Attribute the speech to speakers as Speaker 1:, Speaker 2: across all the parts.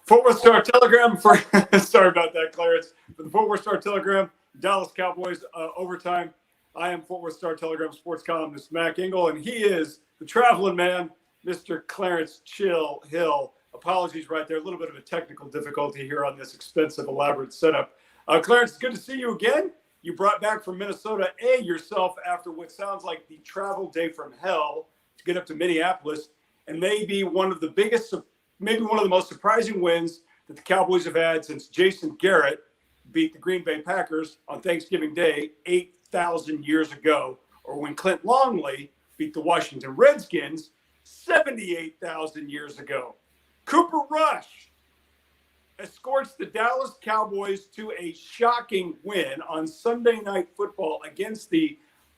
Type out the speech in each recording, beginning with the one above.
Speaker 1: Fort Worth Star Telegram for sorry about that, Clarence. For the Fort Worth Star Telegram, Dallas Cowboys overtime. I am Fort Worth Star Telegram sports columnist Mac Engel, and he is the traveling man, Mr. Clarence Hill. Apologies right there. A little bit of a technical difficulty here on this expensive, elaborate setup. Clarence, it's good to see you again. You brought back from Minnesota yourself after what sounds like the travel day from hell to get up to Minneapolis, and maybe one of the most surprising wins that the Cowboys have had since Jason Garrett beat the Green Bay Packers on Thanksgiving Day 8,000 years ago, or when Clint Longley beat the Washington Redskins 78,000 years ago. Cooper Rush escorts the Dallas Cowboys to a shocking win on Sunday Night Football against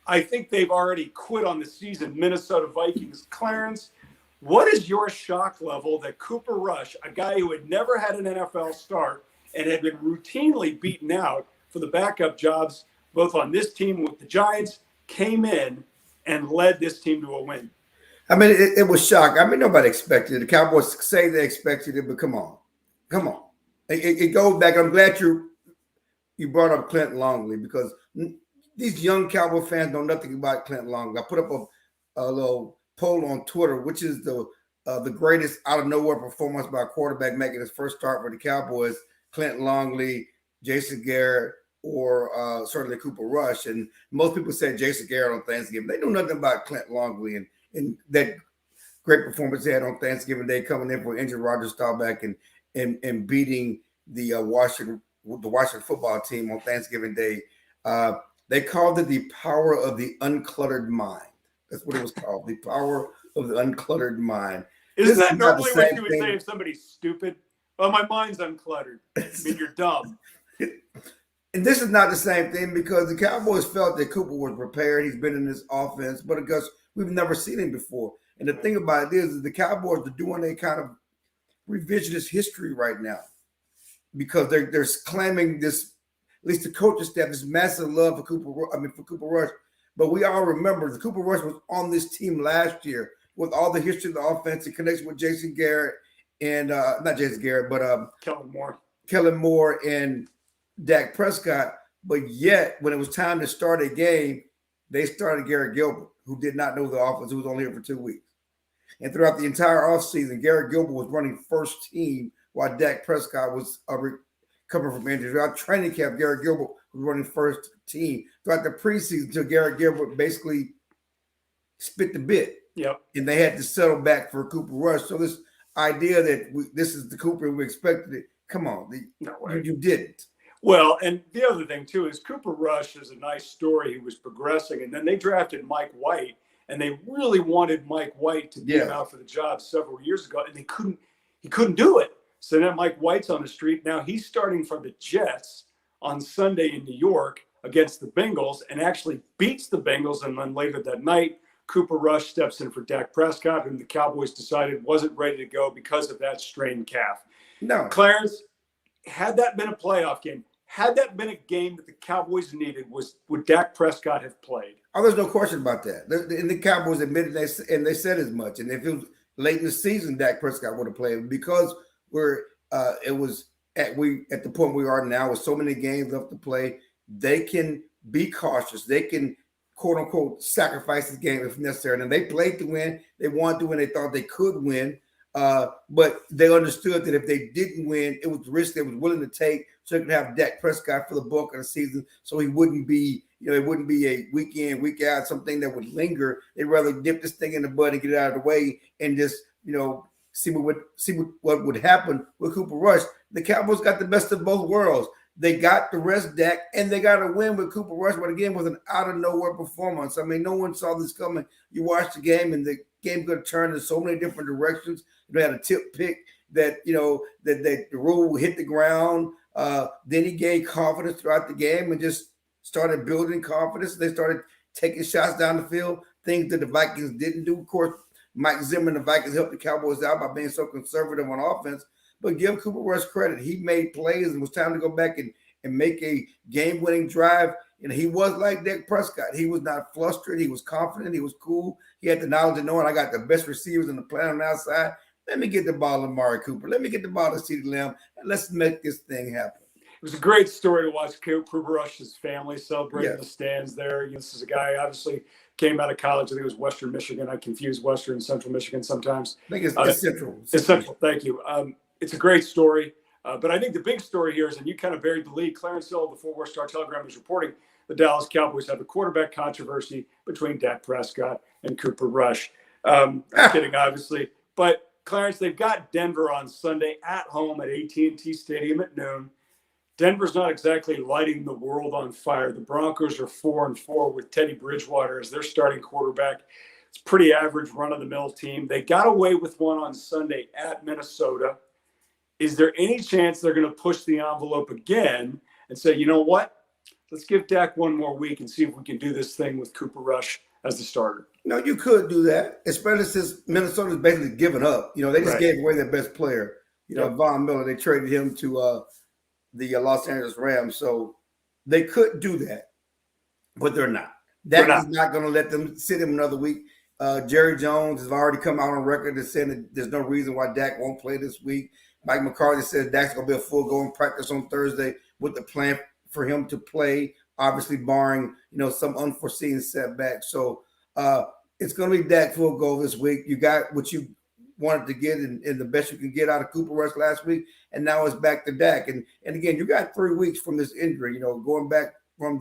Speaker 1: I think they've already quit on the season, Minnesota Vikings. Clarence, what is your shock level that Cooper Rush, a guy who had never had an NFL start and had been routinely beaten out for the backup jobs, both on this team with the Giants, came in and led this team to a win?
Speaker 2: I mean, it was shocking. I mean, nobody expected it. The Cowboys say they expected it, but come on. It goes back. I'm glad you brought up Clint Longley, because these young Cowboy fans know nothing about Clint Longley. I put up a little poll on Twitter, which is the greatest out of nowhere performance by a quarterback making his first start for the Cowboys: Clint Longley, Jason Garrett, or certainly Cooper Rush. And most people said Jason Garrett on Thanksgiving. They know nothing about Clint Longley and that great performance they had on Thanksgiving Day, coming in for injured Roger Staubach and beating the Washington football team on Thanksgiving Day. They called it the power of the uncluttered mind. That's what it was called, the power of the uncluttered mind.
Speaker 1: Isn't that normally what you would say if somebody's stupid? Oh, my mind's uncluttered. I mean, you're dumb.
Speaker 2: And this is not the same thing, because the Cowboys felt that Cooper was prepared. He's been in this offense, but because we've never seen him before. And the thing about it is the Cowboys are doing a kind of revisionist history right now, because they're claiming this, at least the coaching staff, this massive love for Cooper Rush. But we all remember the Cooper Rush was on this team last year with all the history of the offense in connection with Jason Garrett and not Jason Garrett, but Kellen Moore and Dak Prescott. But yet, when it was time to start a game, they started Garrett Gilbert, who did not know the offense, who was only here for 2 weeks. And throughout the entire offseason, Garrett Gilbert was running first team while Dak Prescott was recovering from injury. Throughout training camp, Garrett Gilbert was running first team. Throughout the preseason, until Garrett Gilbert basically spit the bit.
Speaker 1: Yep.
Speaker 2: And they had to settle back for Cooper Rush. So this idea that this is the Cooper we expected it, come on, you didn't.
Speaker 1: Well, and the other thing, too, is Cooper Rush is a nice story. He was progressing, and then they drafted Mike White, and they really wanted Mike White to get him out for the job several years ago, and he couldn't do it. So now Mike White's on the street. Now he's starting for the Jets on Sunday in New York against the Bengals, and actually beats the Bengals. And then later that night, Cooper Rush steps in for Dak Prescott, whom the Cowboys decided wasn't ready to go because of that strained calf.
Speaker 2: No.
Speaker 1: Clarence, had that been a playoff game, had that been a game that the Cowboys needed, would Dak Prescott have played?
Speaker 2: Oh, there's no question about that. And the Cowboys admitted and they said as much. And if it was late in the season, Dak Prescott would have played, because at the point we are now with so many games left to play. They can be cautious. They can, quote unquote, sacrifice this game if necessary. And they played to win. They wanted to win. They thought they could win. But they understood that if they didn't win, it was the risk they was willing to take, so they could have Dak Prescott for the bulk of the season, so he wouldn't be, it wouldn't be a week in, week out, something that would linger. They'd rather dip this thing in the bud and get it out of the way and just, see what would happen with Cooper Rush. The Cowboys got the best of both worlds. They got the rest Dak, and they got a win with Cooper Rush, but again, was an out-of-nowhere performance. I mean, no one saw this coming. You watched the game, and the game could turn in so many different directions. They had a tip pick that, that the rule hit the ground. Then he gained confidence throughout the game and just started building confidence. They started taking shots down the field, things that the Vikings didn't do. Of course, Mike Zimmer and the Vikings helped the Cowboys out by being so conservative on offense. But give Cooper Rush credit. He made plays, and it was time to go back and make a game-winning drive. And he was like Dak Prescott. He was not flustered. He was confident. He was cool. He had the knowledge of knowing I got the best receivers on the planet on the outside. Let me get the ball to Amari Cooper. Let me get the ball to CeeDee Lamb, and let's make this thing happen.
Speaker 1: It was a great story to watch Cooper Rush's family celebrating
Speaker 2: Yes.
Speaker 1: the stands there. This is a guy obviously came out of college. I think it was Western Michigan. I confuse Western and Central Michigan sometimes.
Speaker 2: I think it's Central.
Speaker 1: It's Central. Thank you. It's a great story. But I think the big story here is, and you kind of buried the lead, Clarence Hill of the Fort Worth Star-Telegram is reporting the Dallas Cowboys have a quarterback controversy between Dak Prescott and Cooper Rush. I'm kidding, obviously. But, Clarence, they've got Denver on Sunday at home at AT&T Stadium at noon. Denver's not exactly lighting the world on fire. The Broncos are 4-4 with Teddy Bridgewater as their starting quarterback. It's a pretty average run-of-the-mill team. They got away with one on Sunday at Minnesota. Is there any chance they're going to push the envelope again and say, you know what? Let's give Dak one more week and see if we can do this thing with Cooper Rush as the starter.
Speaker 2: No, you could do that, especially since Minnesota's basically given up. They just gave away their best player. Von Miller, they traded him to the Los Angeles Rams. So they could do that, but they're not. Dak is not going to let them sit him another week. Jerry Jones has already come out on record and said that there's no reason why Dak won't play this week. Mike McCarthy said Dak's going to be a full-going practice on Thursday with the plan for him to play, obviously barring, some unforeseen setback. So it's going to be Dak full go this week. You got what you wanted to get and the best you can get out of Cooper Rush last week, and now it's back to Dak. And again, you got 3 weeks from this injury, going back from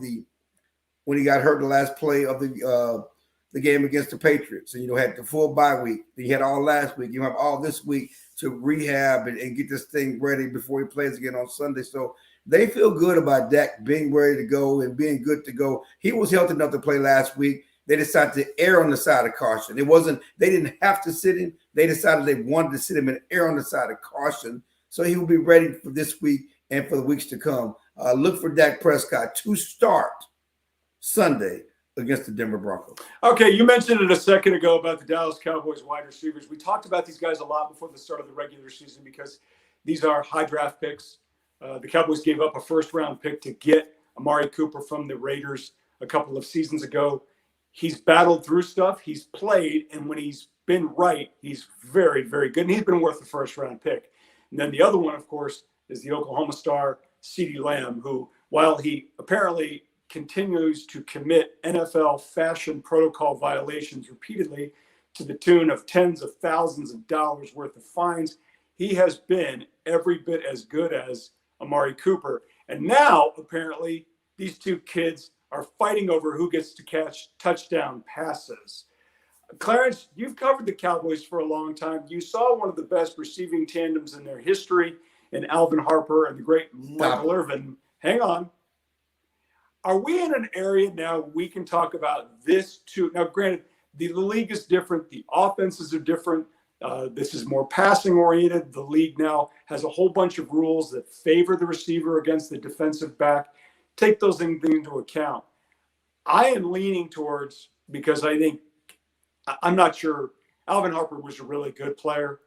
Speaker 2: when he got hurt the last play of the game against the Patriots. And, had the full bye week. You had all last week. You have all this week to rehab and get this thing ready before he plays again on Sunday. So they feel good about Dak being ready to go and being good to go. He was healthy enough to play last week. They decided to err on the side of caution. They didn't have to sit him. They decided they wanted to sit him and err on the side of caution. So he will be ready for this week and for the weeks to come. Look for Dak Prescott to start Sunday against the Denver Broncos. Okay,
Speaker 1: you mentioned it a second ago about the Dallas Cowboys wide receivers. We talked about these guys a lot before the start of the regular season because these are high draft picks. The Cowboys gave up a first-round pick to get Amari Cooper from the Raiders a couple of seasons ago. He's battled through stuff. He's played, and when he's been right, he's very, very good, and he's been worth the first-round pick. And then the other one, of course, is the Oklahoma star CeeDee Lamb, who, while he apparently continues to commit NFL fashion protocol violations repeatedly to the tune of tens of thousands of dollars worth of fines, he has been every bit as good as Amari Cooper. And now, apparently, these two kids are fighting over who gets to catch touchdown passes. Clarence, you've covered the Cowboys for a long time. You saw one of the best receiving tandems in their history in Alvin Harper and the great Michael Irvin. Hang on. Are we in an area now we can talk about this too? Now, granted, the league is different. The offenses are different. This is more passing oriented. The league now has a whole bunch of rules that favor the receiver against the defensive back. Take those things into account. I am leaning towards, because I'm not sure. Alvin Harper was a really good player,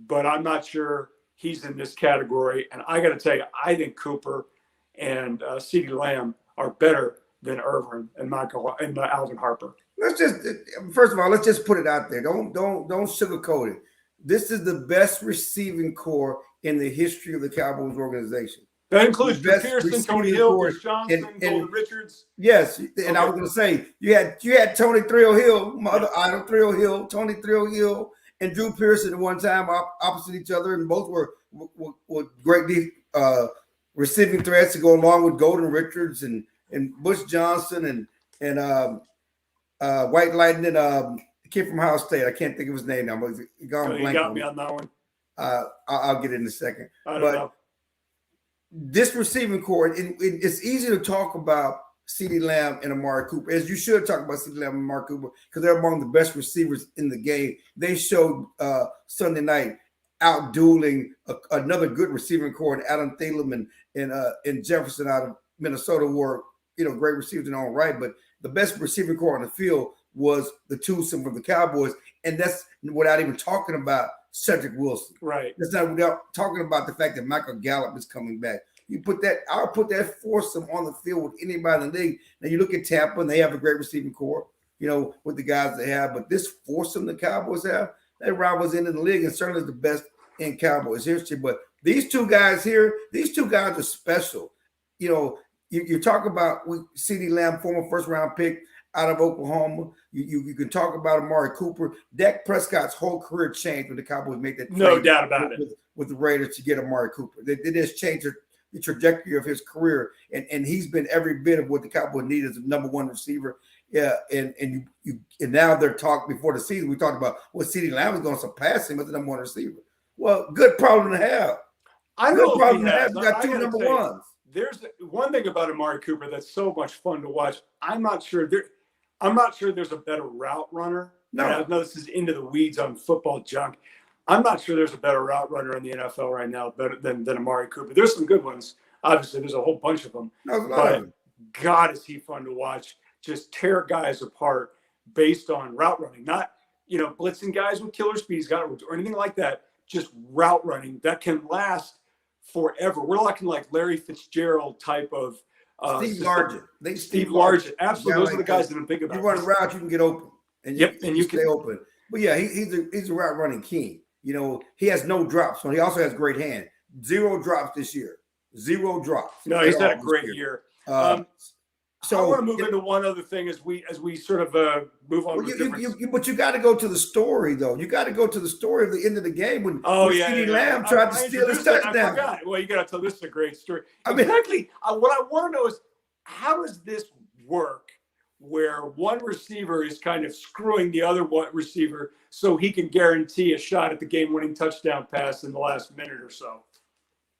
Speaker 1: but I'm not sure he's in this category. And I got to tell you, I think Cooper and CeeDee Lamb are better than Irvin and Michael and Alvin Harper.
Speaker 2: First of all, let's just put it out there. Don't sugarcoat it. This is the best receiving core in the history of the Cowboys organization.
Speaker 1: That includes Pearson, Tony Hill, Chris Johnson, Golden Richards.
Speaker 2: Yes, and I was going to say you had Tony Thrill Hill, my other idol, Thrill Hill, Tony Thrill Hill, and Drew Pearson at one time opposite each other, and both were great receiving threats to go along with Golden Richards and Bush Johnson and White Lightning, kid from Ohio State. I can't think of his name now. But
Speaker 1: you got me on that one.
Speaker 2: I'll get it in a second.
Speaker 1: I don't know.
Speaker 2: This receiving core, it's easy to talk about CeeDee Lamb and Amari Cooper, as you should talk about CeeDee Lamb and Amari Cooper, because they're among the best receivers in the game. They showed Sunday night out-dueling another good receiving core in Adam Thielen and Jefferson out of Minnesota, were great receivers in their own right, but the best receiving core on the field was the twosome from the Cowboys, and that's without even talking about Cedric Wilson.
Speaker 1: Right.
Speaker 2: That's not without talking about the fact that Michael Gallup is coming back. I'll put that foursome on the field with anybody in the league. Now you look at Tampa, and they have a great receiving core, with the guys they have, but this foursome the Cowboys have, that route was in the league and certainly the best in Cowboys history. But these two guys here, these two guys are special. You know, you talk about CeeDee Lamb, former first-round pick out of Oklahoma. You can talk about Amari Cooper. Dak Prescott's whole career changed when the Cowboys made that
Speaker 1: no
Speaker 2: trade
Speaker 1: doubt about it
Speaker 2: with the Raiders to get Amari Cooper. They just changed the trajectory of his career, and he's been every bit of what the Cowboys need as a number one receiver. Yeah, and now they're talking before the season. We talked about CeeDee Lamb is going to surpass him as the number one receiver. Well, good problem to have.
Speaker 1: I don't know if he has.
Speaker 2: You got two number ones.
Speaker 1: There's one thing about Amari Cooper that's so much fun to watch. I'm not sure there's a better route runner.
Speaker 2: No,
Speaker 1: I know this is into the weeds on football junk. I'm not sure there's a better route runner in the NFL right now than Amari Cooper. There's some good ones. Obviously, there's a whole bunch of them. But God, is he fun to watch. Just tear guys apart based on route running. Not, blitzing guys with killer speed he's got or anything like that. Just route running that can last forever. We're talking like Larry Fitzgerald type of
Speaker 2: Steve Largent.
Speaker 1: Steve Largent. Absolutely. Those are the guys that I'm thinking about.
Speaker 2: You run a route, you can get open. And you can stay open. But yeah, he's a route running king. He has no drops, so he also has great hand. 0 drops this year. 0 drops.
Speaker 1: No, he's had a great year. So I want to move into one other thing as we sort of move on.
Speaker 2: But you got to go to the story, though. You got to go to the story of the end of the game when CeeDee Lamb tried to steal his touchdown.
Speaker 1: I forgot. Well, you got to tell this is a great story. Exactly. What I want to know is how does this work, where one receiver is kind of screwing the other receiver so he can guarantee a shot at the game-winning touchdown pass in the last minute or so?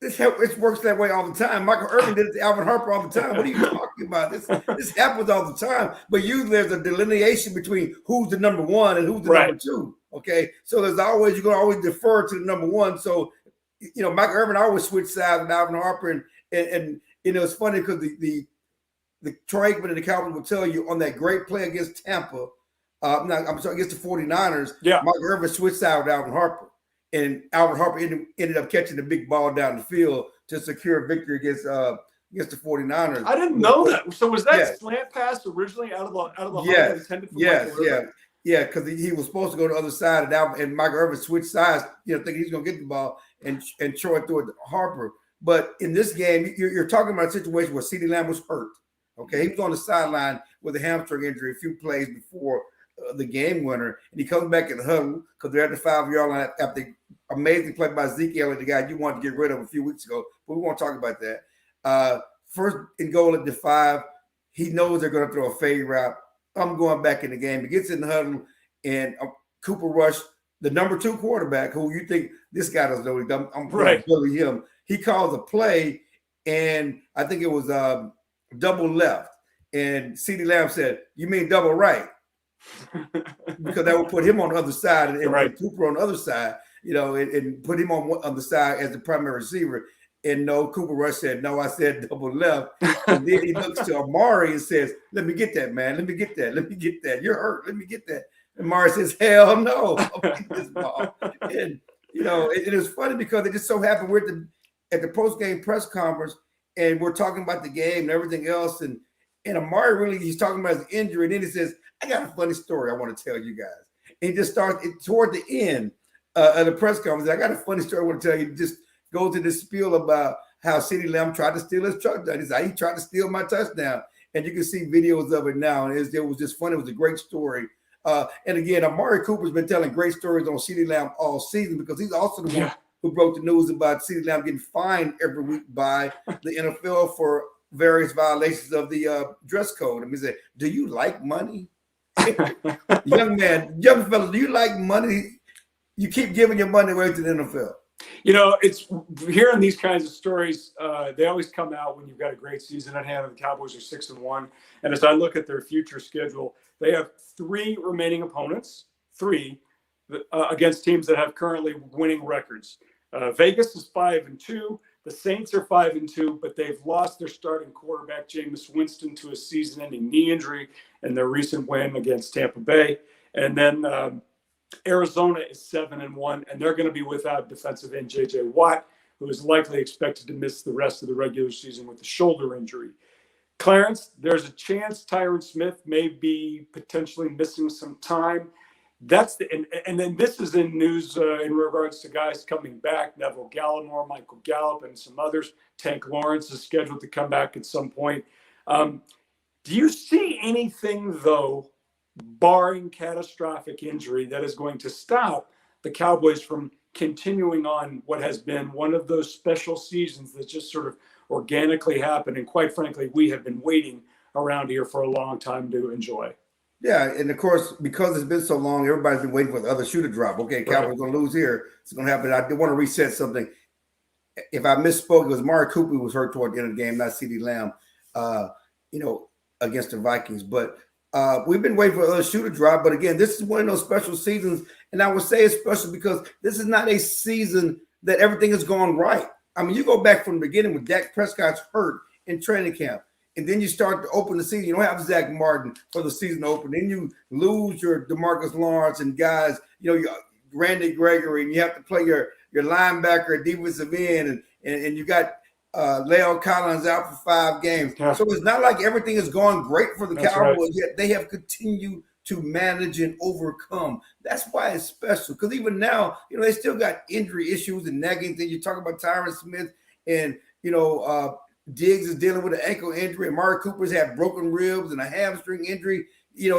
Speaker 2: It works that way all the time. Michael Irvin did it to Alvin Harper all the time. What are you talking about? This happens all the time. But usually there's a delineation between who's the number one and who's the number two. Okay, so you're going to always defer to the number one. So Michael Irvin always switched sides with Alvin Harper, and it's funny because the Troy Aikman and the Cowboys will tell you on that great play against Tampa, against the 49ers. Yeah, Michael Irvin switched sides with Alvin Harper. And Alvin Harper ended up catching the big ball down the field to secure a victory against the 49ers.
Speaker 1: I didn't know that. So was that slant pass originally out of the intended for Michael Irvin?
Speaker 2: Yeah, because he was supposed to go to the other side, and Michael Irvin switched sides, thinking he's going to get the ball, and Troy threw it to Harper. But in this game, you're talking about a situation where CeeDee Lamb was hurt. Okay, he was on the sideline with a hamstring injury a few plays before the game winner, and he comes back in the huddle because they're at the 5-yard line after the amazing play by Zeke Elliott, the guy you wanted to get rid of a few weeks ago, but we won't talk about that. First and goal at the 5, he knows they're going to throw a fade route. I'm going back in the game. He gets in the huddle, and Cooper Rush, the number 2 quarterback, who you think this guy doesn't know, I'm going to bully him. He calls a play, and I think it was double left, and CeeDee Lamb said, "You mean double right?" Because that would put him on the other side and Cooper on the other side, and put him on the side as the primary receiver. And no, Cooper Rush said, "No, I said double left." And then he looks to Amari and says, "Let me get that, man. Let me get that. Let me get that. You're hurt. Let me get that." And Amari says, "Hell no. I'll get this ball." And, it is funny because it just so happened we're at the post-game press conference and we're talking about the game and everything else. And Amari he's talking about his injury. And then he says, "I got a funny story I want to tell you guys." And he just starts toward the end of the press conference. "I got a funny story I want to tell you." Just go to this spiel about how CeeDee Lamb tried to steal his touchdown. He said, "He tried to steal my touchdown." And you can see videos of it now. And it was just funny. It was a great story. And again, Amari Cooper's been telling great stories on CeeDee Lamb all season because he's also the one who broke the news about CeeDee Lamb getting fined every week by the NFL for various violations of the dress code. He said, "Do you like money?" Young fella, do you like money? You keep giving your money away to the NFL.
Speaker 1: It's hearing these kinds of stories. They always come out when you've got a great season at hand. And the Cowboys are 6-1. And as I look at their future schedule, they have 3 remaining opponents, 3 against teams that have currently winning records. Vegas is 5-2. The Saints are 5-2, but they've lost their starting quarterback, Jameis Winston, to a season-ending knee injury in their recent win against Tampa Bay. And then Arizona is 7-1, and they're going to be without defensive end J.J. Watt, who is likely expected to miss the rest of the regular season with a shoulder injury. Clarence, there's a chance Tyron Smith may be potentially missing some time. That's and then this is in news in regards to guys coming back. Neville Gallimore, Michael Gallup, and some others. Tank Lawrence is scheduled to come back at some point. Do you see anything, though, barring catastrophic injury, that is going to stop the Cowboys from continuing on what has been one of those special seasons that just sort of organically happened? And quite frankly, we have been waiting around here for a long time to enjoy.
Speaker 2: Yeah, and of course, because it's been so long, everybody's been waiting for the other shoe to drop. Okay, Cowboys going to lose here. It's going to happen. I did want to reset something. If I misspoke, it was Amari Cooper who was hurt toward the end of the game, not CeeDee Lamb, against the Vikings. But we've been waiting for the other shoe to drop. But again, this is one of those special seasons. And I would say it's special because this is not a season that everything has gone right. I mean, you go back from the beginning when Dak Prescott's hurt in training camp. And then you start to open the season. You don't have Zach Martin for the season open. Then you lose your DeMarcus Lawrence and guys, your Randy Gregory, and you have to play your linebacker at defensive end, and you got Leo Collins out for 5 games. Yeah. So it's not like everything is going great for the Cowboys, right. Yet they have continued to manage and overcome. That's why it's special. Because even now, they still got injury issues and nagging things. You talk about Tyron Smith and, Diggs is dealing with an ankle injury. Amari Cooper's had broken ribs and a hamstring injury.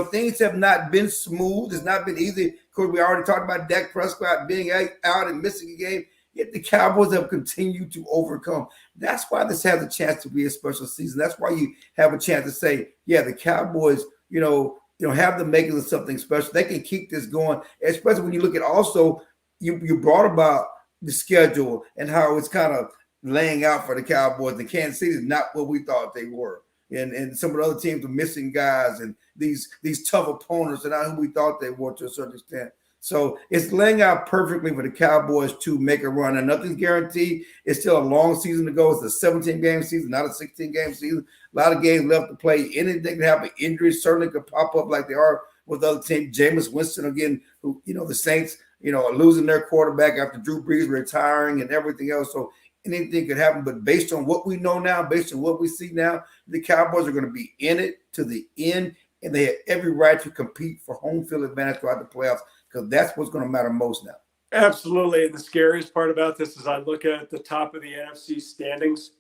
Speaker 2: Things have not been smooth. It's not been easy. Of course, we already talked about Dak Prescott being out and missing a game. Yet the Cowboys have continued to overcome. That's why this has a chance to be a special season. That's why you have a chance to say, yeah, the Cowboys, have the makings of something special. They can keep this going, especially when you look at also, you brought about the schedule and how it's kind of laying out for the Cowboys. The Kansas City is not what we thought they were. And some of the other teams are missing guys, and these tough opponents are not who we thought they were to a certain extent. So it's laying out perfectly for the Cowboys to make a run. And nothing's guaranteed. It's still a long season to go. It's a 17-game season, not a 16-game season. A lot of games left to play. Anything can happen. Injuries certainly could pop up like they are with other teams. Jameis Winston, again, who, the Saints, are losing their quarterback after Drew Brees retiring and everything else. So anything could happen, but based on what we know now, based on what we see now, the Cowboys are going to be in it to the end, and they have every right to compete for home field advantage throughout the playoffs because that's what's going to matter most now.
Speaker 1: Absolutely, and the scariest part about this is I look at the top of the NFC standings.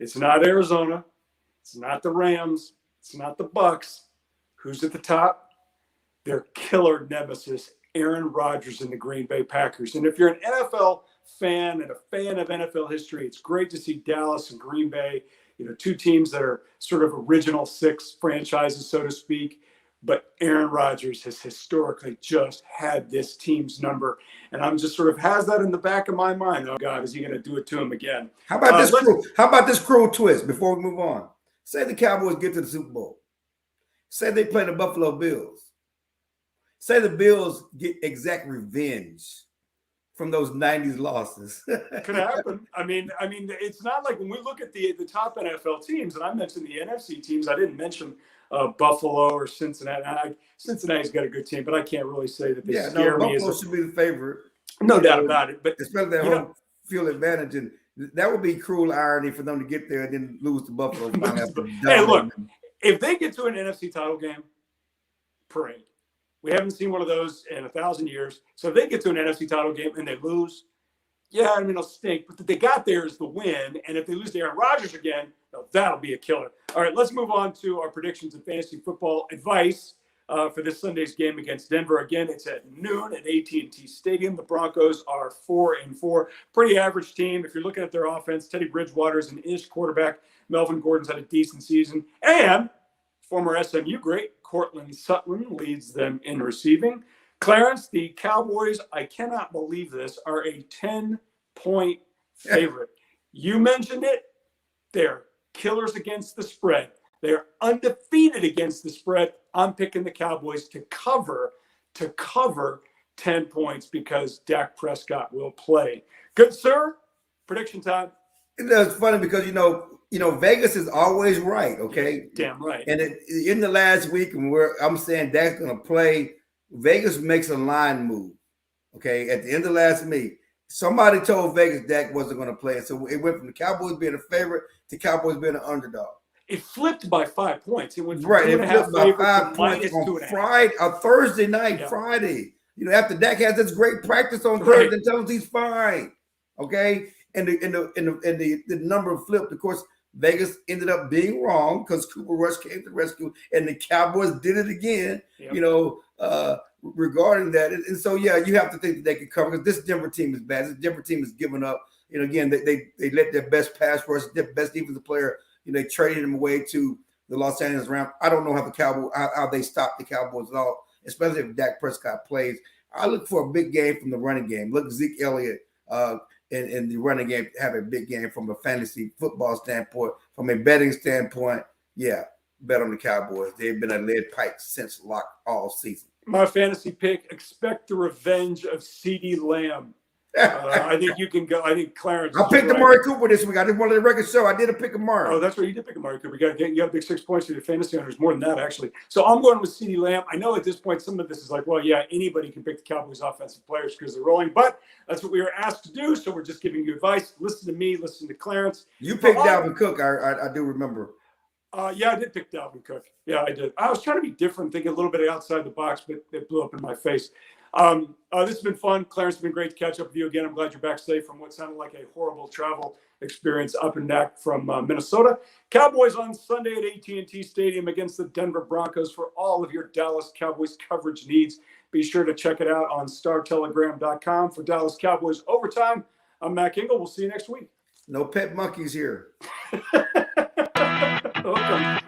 Speaker 1: It's not Arizona. It's not the Rams. It's not the Bucks. Who's at the top? Their killer nemesis, Aaron Rodgers and the Green Bay Packers. And if you're an NFL fan and a fan of NFL history, it's great to see Dallas and Green Bay, two teams that are sort of original 6 franchises, so to speak. But Aaron Rodgers has historically just had this team's number. And I'm just sort of has that in the back of my mind. Oh, God, is he going to do it to him again?
Speaker 2: How about this cruel twist before we move on? Say the Cowboys get to the Super Bowl. Say they play the Buffalo Bills. Say the Bills get exact revenge from those 90s losses.
Speaker 1: Could happen. I mean, it's not like when we look at the top NFL teams, and I mentioned the NFC teams, I didn't mention Buffalo or Cincinnati. Cincinnati's got a good team, but I can't really say that they scare me.
Speaker 2: Buffalo should be the favorite.
Speaker 1: No doubt about it. But
Speaker 2: especially their home field advantage, and that would be cruel irony for them to get there and then lose to Buffalo.
Speaker 1: Hey, look, if they get to an NFC title game, parade. We haven't seen one of those in 1,000 years. So if they get to an NFC title game and they lose, it'll stink. But they got there is the win. And if they lose to Aaron Rodgers again, that'll be a killer. All right, let's move on to our predictions and fantasy football advice for this Sunday's game against Denver. Again, it's at noon at AT&T Stadium. The Broncos are 4-4. Pretty average team. If you're looking at their offense, Teddy Bridgewater's an ish quarterback. Melvin Gordon's had a decent season. And former SMU great Cortland Sutton leads them in receiving. Clarence, the Cowboys, I cannot believe this, are a 10-point favorite. You mentioned it. They're killers against the spread. They're undefeated against the spread. I'm picking the Cowboys to cover 10 points because Dak Prescott will play. Good, sir. Prediction time.
Speaker 2: It's funny because, Vegas is always right, okay?
Speaker 1: Damn right.
Speaker 2: And in the last week, I'm saying Dak's going to play, Vegas makes a line move, okay? At the end of last week, somebody told Vegas Dak wasn't going to play. So it went from the Cowboys being a favorite to Cowboys being an underdog.
Speaker 1: It flipped by 5 points. It went from
Speaker 2: right. It flipped by 5 points on Friday, a Thursday night,
Speaker 1: yeah.
Speaker 2: Friday. After Dak has this great practice on Thursday, and tells he's fine. Okay, and the number flipped. Of course, Vegas ended up being wrong because Cooper Rush came to the rescue, and the Cowboys did it again. Yep. Regarding that, and so you have to think that they can cover because this Denver team is bad. This Denver team is giving up. Again, they let their best pass rush, their best defensive player. They traded him away to the Los Angeles Rams. I don't know how they stop the Cowboys at all, especially if Dak Prescott plays. I look for a big game from the running game. Look, Zeke Elliott in the running game have a big game from a fantasy football standpoint, from a betting standpoint. Yeah, bet on the Cowboys. They've been a lead pipe since lock all season.
Speaker 1: My fantasy pick: expect the revenge of CeeDee Lamb. I think you can go. I think Clarence.
Speaker 2: I picked Amari Cooper this week. I just wanted the record show. I did a pick Amari.
Speaker 1: Oh, that's right. You did pick Amari Cooper. You got a big 6 points for your fantasy owners. More than that, actually. So I'm going with CeeDee Lamb. I know at this point some of this is like, well, yeah, anybody can pick the Cowboys offensive players because they're rolling, but that's what we were asked to do. So we're just giving you advice. Listen to me. Listen to Clarence.
Speaker 2: You picked Dalvin Cook. I do remember.
Speaker 1: Yeah, I did pick Dalvin Cook. Yeah, I did. I was trying to be different, thinking a little bit outside the box, but it blew up in my face. This has been fun. Clarence, it's been great to catch up with you again. I'm glad you're back safe from what sounded like a horrible travel experience up and back from Minnesota. Cowboys on Sunday at AT&T Stadium against the Denver Broncos for all of your Dallas Cowboys coverage needs. Be sure to check it out on StarTelegram.com for Dallas Cowboys Overtime. I'm Mac Engel. We'll see you next week.
Speaker 2: No pet monkeys here.
Speaker 1: Welcome.